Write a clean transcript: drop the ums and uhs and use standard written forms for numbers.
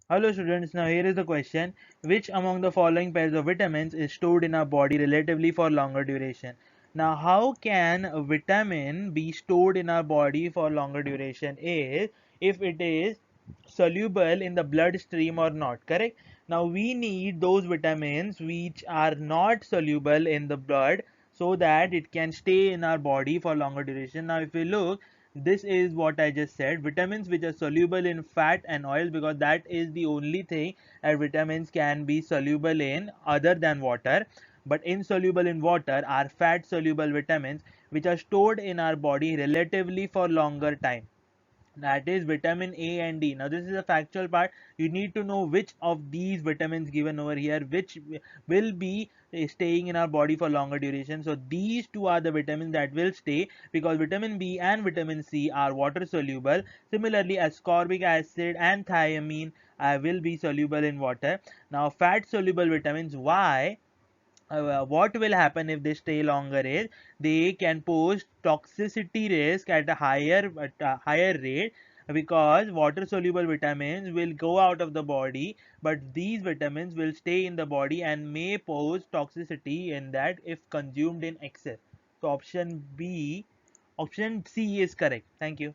Hello students, now here is the question. Which among the following pairs of vitamins is stored in our body relatively for longer duration? Now how can a vitamin be stored in our body for longer duration is if it is soluble in the bloodstream or not, correct? Now we need those vitamins which are not soluble in the blood so that it can stay in our body for longer duration. Now if we look, this is what I just said, vitamins which are soluble in fat and oils, because that is the only thing that vitamins can be soluble in other than water. But insoluble in water are fat soluble vitamins which are stored in our body relatively for longer time, that is vitamin A and D. Now this is a factual part. You need to know which of these vitamins given over here which will be staying in our body for longer duration. So these two are the vitamins that will stay, because vitamin B and vitamin C are water soluble. Similarly, ascorbic acid and thiamine will be soluble in water. Now fat soluble vitamins, why? What will happen if they stay longer is they can pose toxicity risk at a higher rate, because water soluble vitamins will go out of the body, but these vitamins will stay in the body and may pose toxicity in that if consumed in excess. So option C is correct. Thank you.